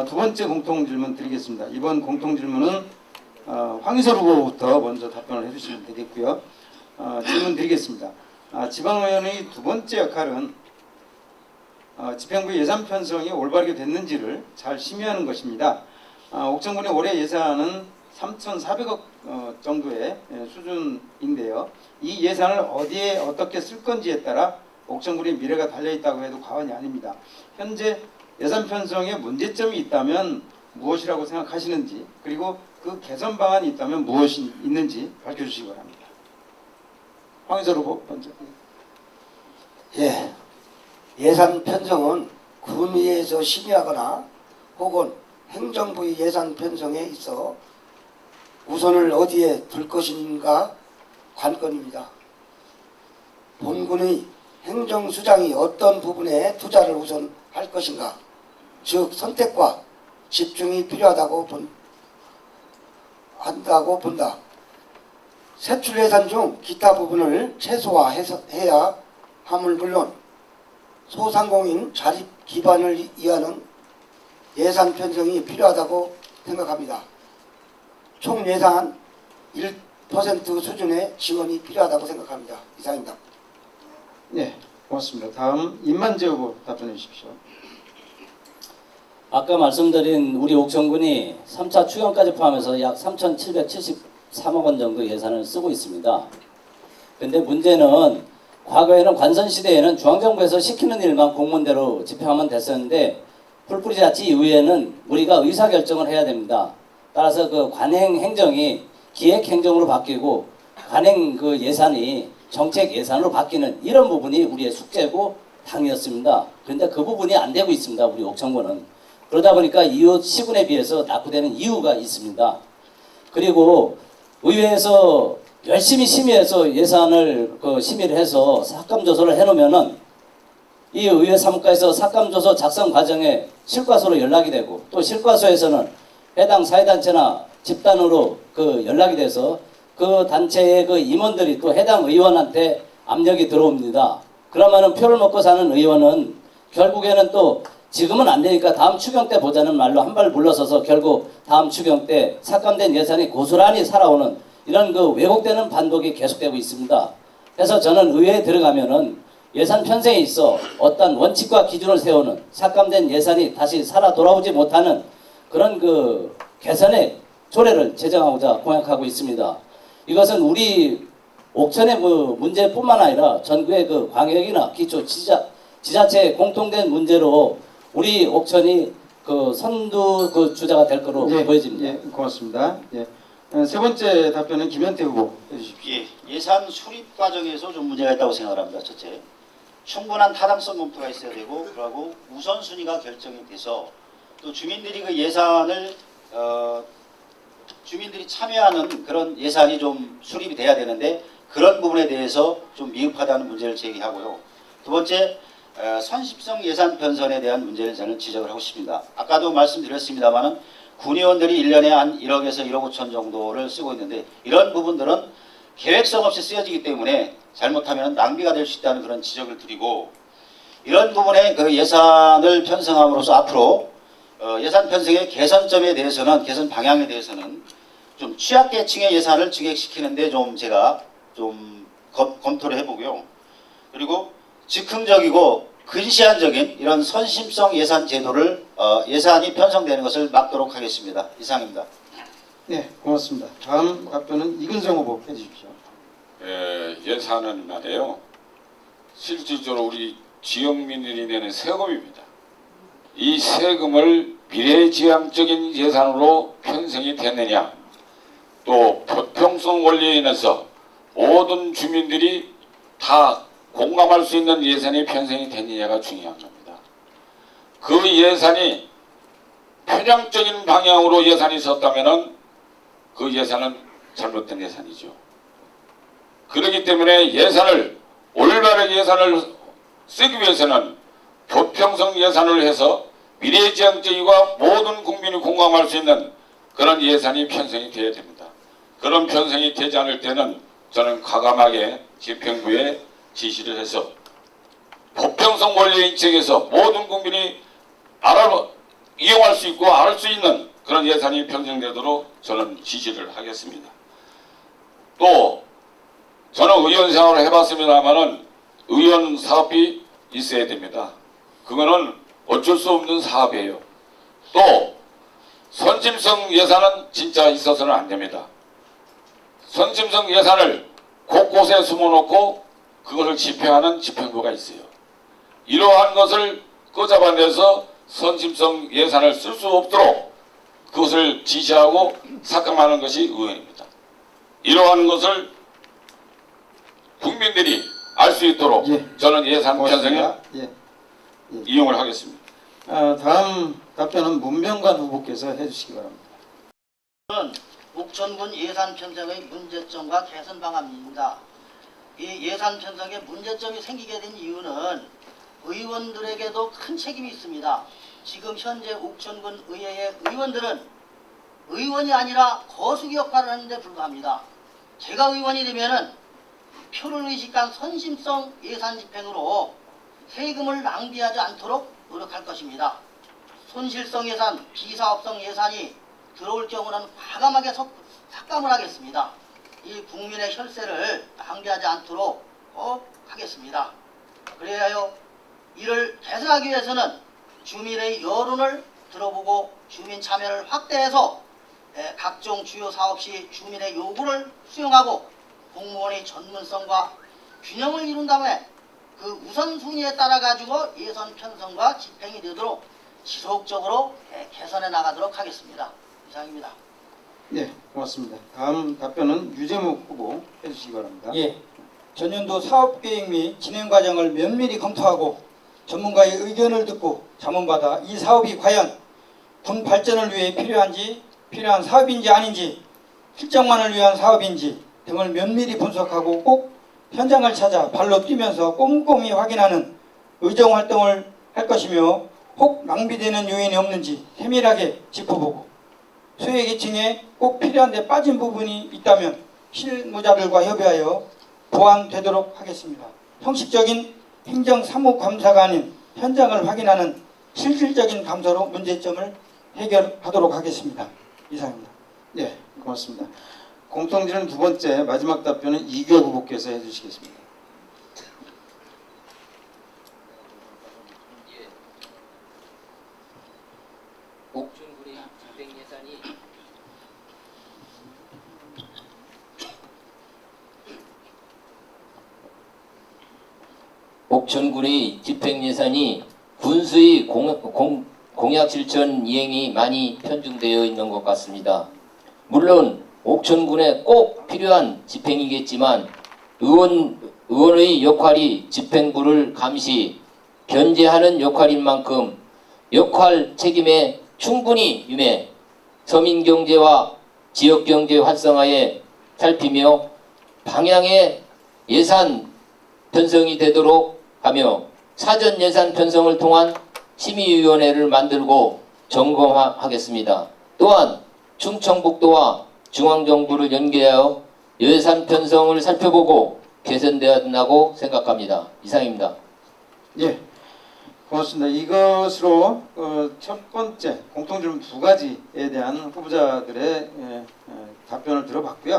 두 번째 공통질문 드리겠습니다. 이번 공통질문은 황희설 후보부터 먼저 답변을 해주시면 되겠고요. 질문 드리겠습니다. 지방의원의 두 번째 역할은 집행부 예산 편성이 올바르게 됐는지를 잘 심의하는 것입니다. 옥천군의 올해 예산은 3,400억 정도의 수준인데요. 이 예산을 어디에 어떻게 쓸 건지에 따라 옥천군의 미래가 달려있다고 해도 과언이 아닙니다. 현재 예산 편성에 문제점이 있다면 무엇이라고 생각하시는지, 그리고 그 개선 방안이 있다면 무엇이 있는지 밝혀주시기 바랍니다. 황희설 후보 먼저. 예, 예산 편성은 군위에서 심의하거나 혹은 행정부의 예산 편성에 있어 우선을 어디에 둘 것인가 관건입니다. 본군의 행정수장이 어떤 부분에 투자를 우선 할 것인가, 즉 선택과 집중이 필요하다고 한다고 본다. 세출 예산 중 기타 부분을 최소화해야 함을 물론 소상공인 자립 기반을 위하는 예산 편성이 필요하다고 생각합니다. 총 예산 1% 수준의 지원이 필요하다고 생각합니다. 이상입니다. 네, 고맙습니다. 다음 임만재 후보 답변해 주십시오. 아까 말씀드린 우리 옥천군이 3차 추경까지 포함해서 약 3,773억 원 정도 예산을 쓰고 있습니다. 근데 문제는 과거에는 관선시대에는 중앙정부에서 시키는 일만 공문대로 집행하면 됐었는데 풀뿌리자치 이후에는 우리가 의사결정을 해야 됩니다. 따라서 그 관행 행정이 기획 행정으로 바뀌고 관행 그 예산이 정책 예산으로 바뀌는 이런 부분이 우리의 숙제고 당이었습니다. 그런데 그 부분이 안 되고 있습니다. 우리 옥천군은. 그러다 보니까 이웃 시군에 비해서 낙후되는 이유가 있습니다. 그리고 의회에서 열심히 심의해서 예산을 심의를 해서 삭감조서를 해놓으면은 이 의회 사무과에서 삭감조서 작성 과정에 실과서로 연락이 되고 또 실과서에서는 해당 사회단체나 집단으로 연락이 돼서 그 단체의 임원들이 또 해당 의원한테 압력이 들어옵니다. 그러면은 표를 먹고 사는 의원은 결국에는 또 지금은 안 되니까 다음 추경 때 보자는 말로 한 발 물러서서 결국 다음 추경 때 삭감된 예산이 고스란히 살아오는 이런 왜곡되는 반복이 계속되고 있습니다. 그래서 저는 의회에 들어가면은 예산 편성에 있어 어떤 원칙과 기준을 세우는 삭감된 예산이 다시 살아 돌아오지 못하는 그런 개선의 조례를 제정하고자 공약하고 있습니다. 이것은 우리 옥천의 문제뿐만 아니라 전국의 광역이나 기초 지자체의 공통된 문제로 우리 옥천이 선두 주자가 될 거로 보여집니다. 예, 고맙습니다. 예. 세 번째 답변은 김현태 후보 해주십시오. 예산 수립 과정에서 좀 문제가 있다고 생각을 합니다. 첫째, 충분한 타당성 검토가 있어야 되고, 그리고 우선순위가 결정이 돼서 또 주민들이 그 예산을 주민들이 참여하는 그런 예산이 좀 수립이 돼야 되는데 그런 부분에 대해서 좀 미흡하다는 문제를 제기하고요. 두 번째, 선심성 예산 편성에 대한 문제를 저는 지적을 하고 싶습니다. 아까도 말씀드렸습니다마는 군의원들이 1년에 한 1억에서 1억 5천 정도를 쓰고 있는데 이런 부분들은 계획성 없이 쓰여지기 때문에 잘못하면 낭비가 될 수 있다는 그런 지적을 드리고, 이런 부분에 예산을 편성함으로써 앞으로 예산 편성의 개선점에 대해서는, 개선 방향에 대해서는 좀 취약계층의 예산을 증액시키는데 제가 검토를 해보고요. 그리고 즉흥적이고 근시안적인 이런 선심성 예산 제도를 예산이 편성되는 것을 막도록 하겠습니다. 이상입니다. 네, 고맙습니다. 다음 답변은 이근성 후보 해주십시오. 예산은 말이에요, 실질적으로 우리 지역민들이 내는 세금입니다. 이 세금을 미래지향적인 예산으로 편성이 됐느냐, 또 보편성 원리에 인해서 모든 주민들이 다 공감할 수 있는 예산이 편성이 됐느냐가 중요한 겁니다. 그 예산이 편향적인 방향으로 예산이 섰다면 그 예산은 잘못된 예산이죠. 그렇기 때문에 올바르게 예산을 쓰기 위해서는 보편성 예산을 해서 미래지향적이고 모든 국민이 공감할 수 있는 그런 예산이 편성이 되어야 됩니다. 그런 편성이 되지 않을 때는 저는 과감하게 집행부에 지시를 해서 보편성 원리의 인책에서 모든 국민이 이용할 수 수 있고 알 수 있는 그런 예산이 편성되도록 저는 지지를 하겠습니다. 또 저는 의원 생활을 해봤습니다만은 의원 사업이 있어야 됩니다. 그거는 어쩔 수 없는 사업이에요. 또 선심성 예산은 진짜 있어서는 안 됩니다. 선심성 예산을 곳곳에 숨어놓고 그것을 집행하는 집행부가 있어요. 이러한 것을 끄잡아내서 선심성 예산을 쓸 수 없도록 그것을 지시하고 삭감하는 것이 의원입니다. 이러한 것을 국민들이 알 수 있도록 예. 저는 예산 편성에 고맙습니다. 예. 이용을 하겠습니다. 다음 답변은 문명관 후보께서 해주시기 바랍니다. 옥천군 예산 편성의 문제점과 개선 방안입니다. 이 예산 편성에 문제점이 생기게 된 이유는 의원들에게도 큰 책임이 있습니다. 지금 현재 옥천군 의회의 의원들은 의원이 아니라 거수기 역할을 하는데 불과합니다. 제가 의원이 되면은 표를 의식한 선심성 예산 집행으로 세금을 낭비하지 않도록 노력할 것입니다. 손실성 예산, 비사업성 예산이 들어올 경우는 과감하게 삭감을 하겠습니다. 이 국민의 혈세를 낭비하지 않도록 꼭 하겠습니다. 그래야요, 이를 개선하기 위해서는 주민의 여론을 들어보고 주민 참여를 확대해서 각종 주요 사업 시 주민의 요구를 수용하고 공무원의 전문성과 균형을 이룬 다음에 그 우선순위에 따라 가지고 예산 편성과 집행이 되도록 지속적으로 개선해 나가도록 하겠습니다. 이상입니다. 네, 고맙습니다. 다음 답변은 유재목 후보 해주시기 바랍니다. 예, 전년도 사업계획 및 진행 과정을 면밀히 검토하고 전문가의 의견을 듣고 자문받아 이 사업이 과연 군 발전을 위해 필요한 사업인지 아닌지, 실정만을 위한 사업인지 등을 면밀히 분석하고 꼭 현장을 찾아 발로 뛰면서 꼼꼼히 확인하는 의정활동을 할 것이며 혹 낭비되는 요인이 없는지 세밀하게 짚어보고 소외계층에 꼭 필요한 데 빠진 부분이 있다면 실무자들과 협의하여 보완되도록 하겠습니다. 형식적인 행정사무감사가 아닌 현장을 확인하는 실질적인 감사로 문제점을 해결하도록 하겠습니다. 이상입니다. 네, 고맙습니다. 공통질문 두 번째 마지막 답변은 이규혁 후보께서 해주시겠습니다. 옥천군의 집행 예산이 옥천군의 집행 예산이 군수의 공약 실천 이행이 많이 편중되어 있는 것 같습니다. 물론 옥천군에 꼭 필요한 집행이겠지만 의원의 역할이 집행부를 감시, 견제하는 역할인 만큼 역할 책임에 충분히 임해 서민경제와 지역경제 활성화에 살피며 방향의 예산 편성이 되도록 하며 사전 예산 편성을 통한 심의위원회를 만들고 점검하겠습니다. 또한 충청북도와 중앙정부를 연계하여 예산 편성을 살펴보고 개선되어야 한다고 생각합니다. 이상입니다. 예, 고맙습니다. 이것으로 첫 번째 공통질문 두 가지에 대한 후보자들의 답변을 들어봤고요.